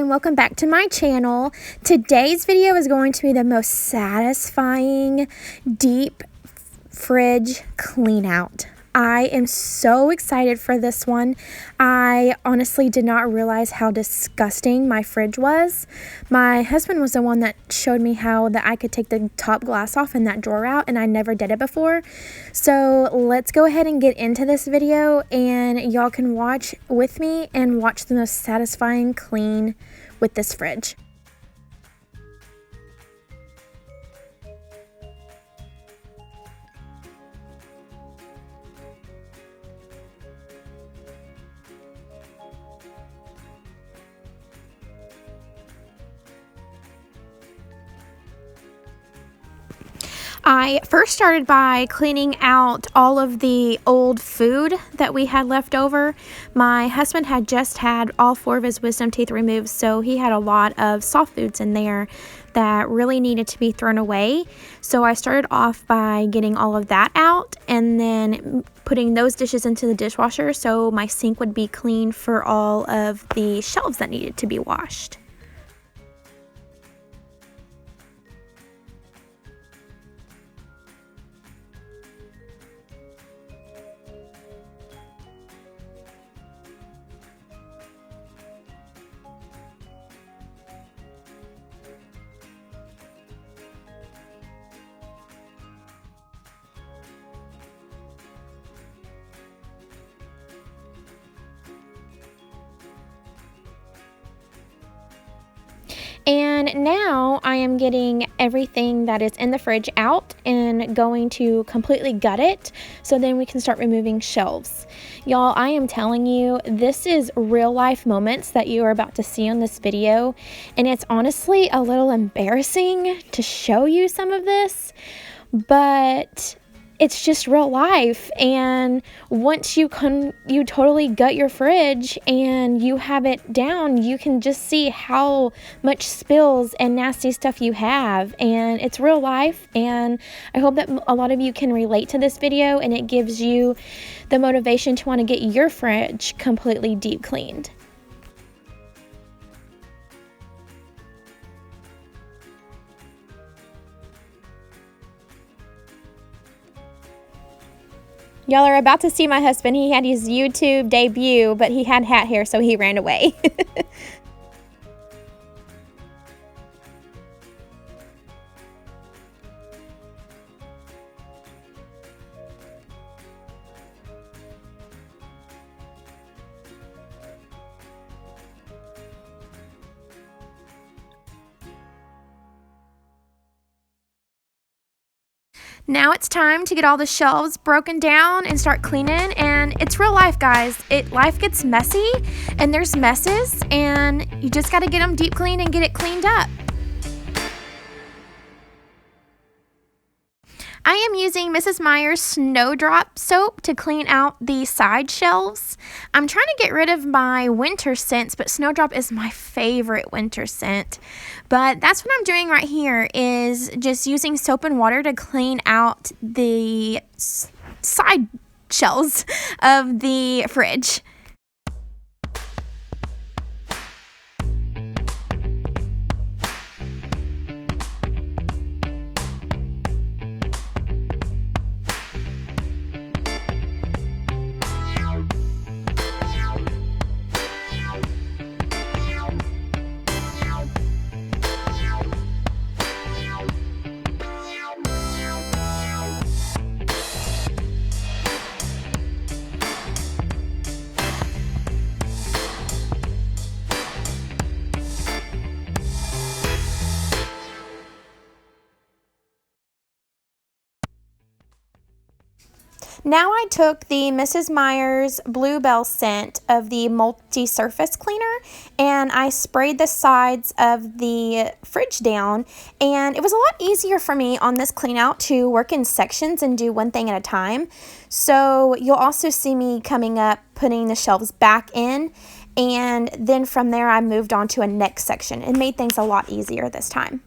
and welcome back to my channel. Today's video is going to be the most satisfying deep fridge clean out. I am so excited for this one. I honestly did not realize how disgusting my fridge was. My husband was the one that showed me how that I could take the top glass off in that drawer out, and I never did it before. So let's go ahead and get into this video, and y'all can watch with me and watch the most satisfying clean with this fridge. I first started by cleaning out all of the old food that we had left over. My husband had just had all 4 of his wisdom teeth removed, so he had a lot of soft foods in there that really needed to be thrown away. So I started off by getting all of that out and then putting those dishes into the dishwasher so my sink would be clean for all of the shelves that needed to be washed. And now I am getting everything that is in the fridge out and going to completely gut it so then we can start removing shelves. Y'all, I am telling you, this is real life moments that you are about to see on this video, and it's honestly a little embarrassing to show you some of this, but it's just real life. And once you totally gut your fridge and you have it down, you can just see how much spills and nasty stuff you have, and it's real life. And I hope that a lot of you can relate to this video and it gives you the motivation to want to get your fridge completely deep cleaned. Y'all are about to see my husband. He had his YouTube debut, but he had hat hair, so he ran away. Now it's time to get all the shelves broken down and start cleaning, and it's real life, guys. Life gets messy and there's messes, and you just got to get them deep clean and get it cleaned up. I am using Mrs. Meyer's Snowdrop soap to clean out the side shelves. I'm trying to get rid of my winter scents, but Snowdrop is my favorite winter scent. But that's what I'm doing right here, is just using soap and water to clean out the side shelves of the fridge. Now I took the Mrs. Meyer's Bluebell scent of the multi-surface cleaner and I sprayed the sides of the fridge down, and it was a lot easier for me on this clean out to work in sections and do one thing at a time. So you'll also see me coming up, putting the shelves back in, and then from there I moved on to a next section. It made things a lot easier this time.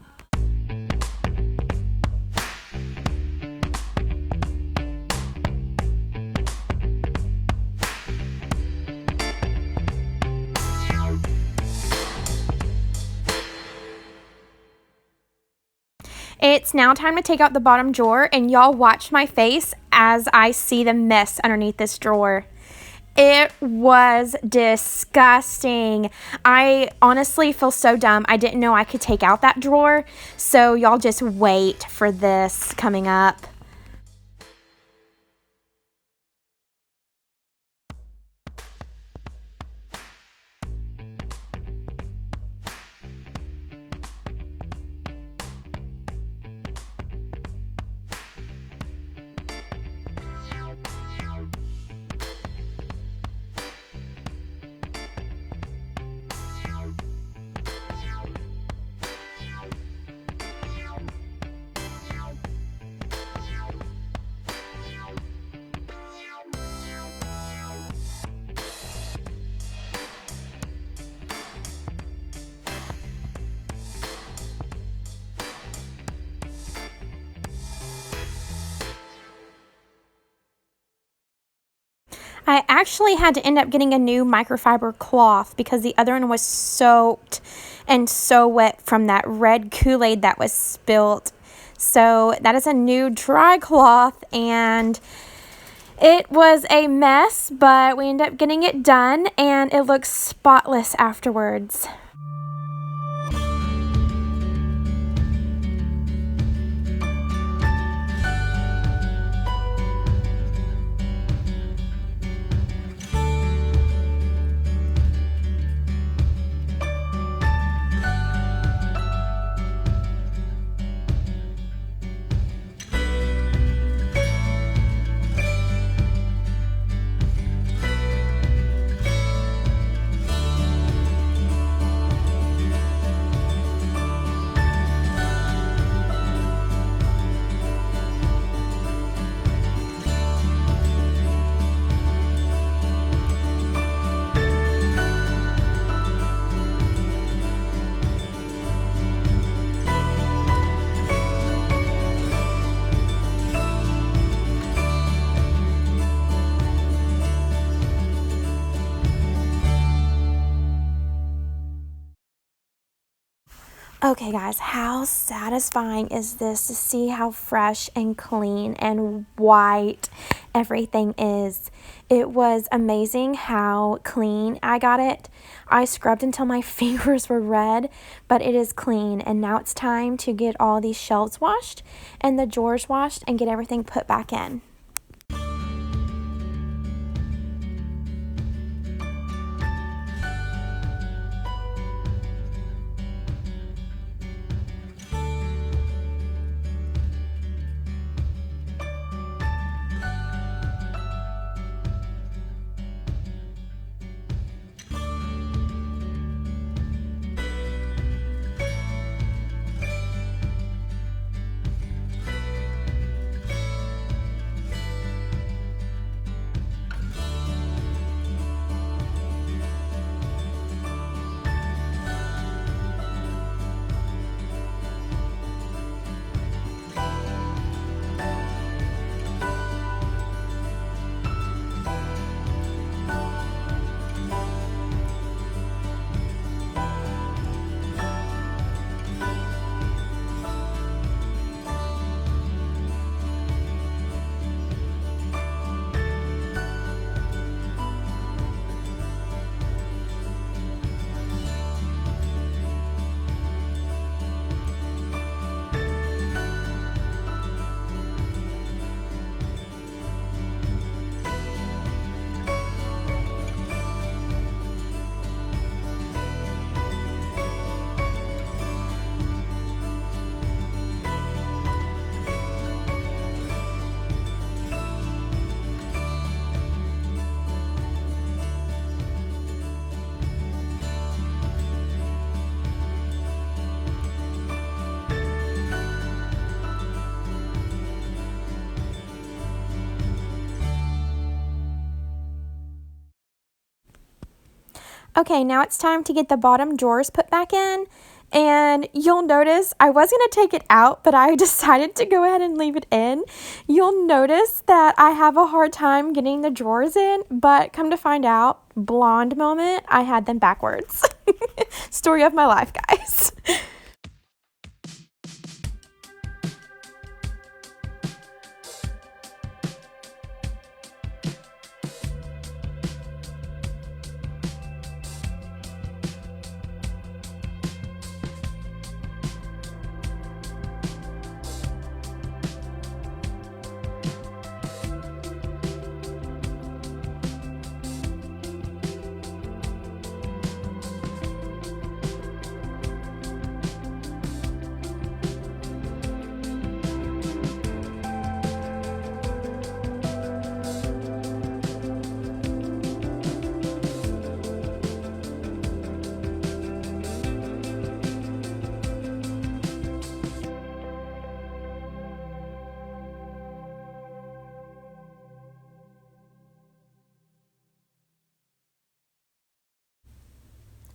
It's now time to take out the bottom drawer, and y'all watch my face as I see the mess underneath this drawer. It was disgusting. I honestly feel so dumb. I didn't know I could take out that drawer. So y'all just wait for this coming up. I actually had to end up getting a new microfiber cloth because the other one was soaked and so wet from that red Kool-Aid that was spilt. So that is a new dry cloth, and it was a mess, but we ended up getting it done, and it looks spotless afterwards. Okay guys, how satisfying is this to see how fresh and clean and white everything is? It was amazing how clean I got it. I scrubbed until my fingers were red, but it is clean, and now it's time to get all these shelves washed and the drawers washed and get everything put back in. Okay, now it's time to get the bottom drawers put back in. And you'll notice I was going to take it out, but I decided to go ahead and leave it in. You'll notice that I have a hard time getting the drawers in, but come to find out, blonde moment, I had them backwards. Story of my life, guys.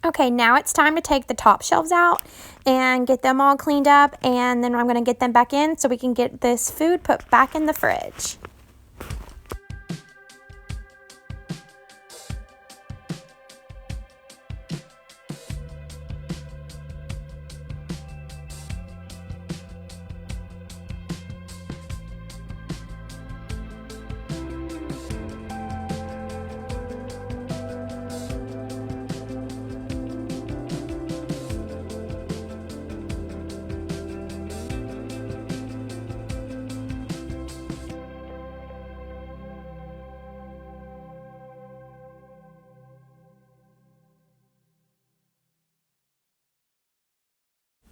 Okay, now it's time to take the top shelves out and get them all cleaned up, and then I'm going to get them back in so we can get this food put back in the fridge.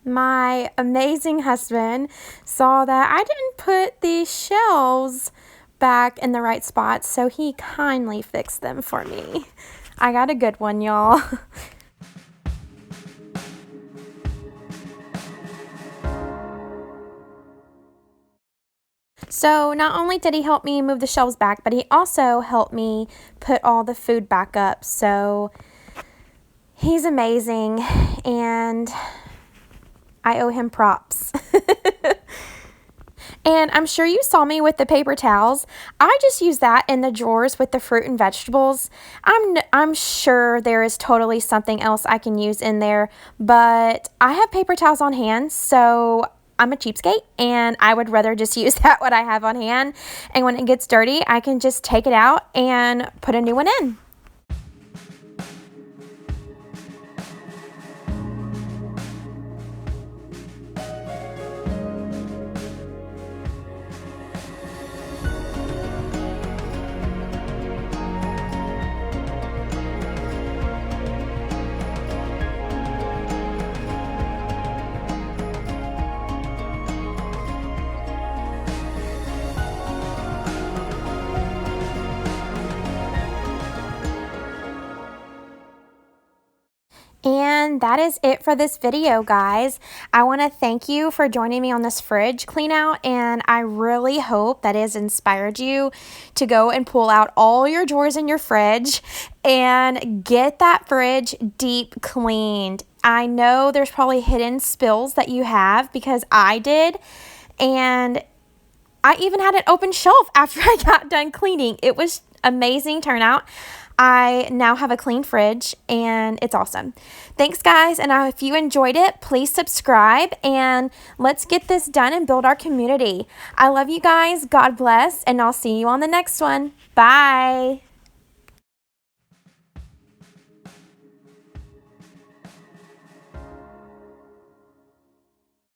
My amazing husband saw that I didn't put the shelves back in the right spot, so he kindly fixed them for me. I got a good one, y'all. So not only did he help me move the shelves back, but he also helped me put all the food back up. So he's amazing, and I owe him props. And I'm sure you saw me with the paper towels. I just use that in the drawers with the fruit and vegetables. I'm sure there is totally something else I can use in there, but I have paper towels on hand, so I'm a cheapskate, and I would rather just use that what I have on hand. And when it gets dirty, I can just take it out and put a new one in. And that is it for this video, guys. I want to thank you for joining me on this fridge clean out, and I really hope that has inspired you to go and pull out all your drawers in your fridge and get that fridge deep cleaned. I know there's probably hidden spills that you have, because I did, and I even had an open shelf after I got done cleaning. It was amazing turnout. I now have a clean fridge, and it's awesome. Thanks, guys, and if you enjoyed it, please subscribe, and let's get this done and build our community. I love you guys. God bless, and I'll see you on the next one. Bye.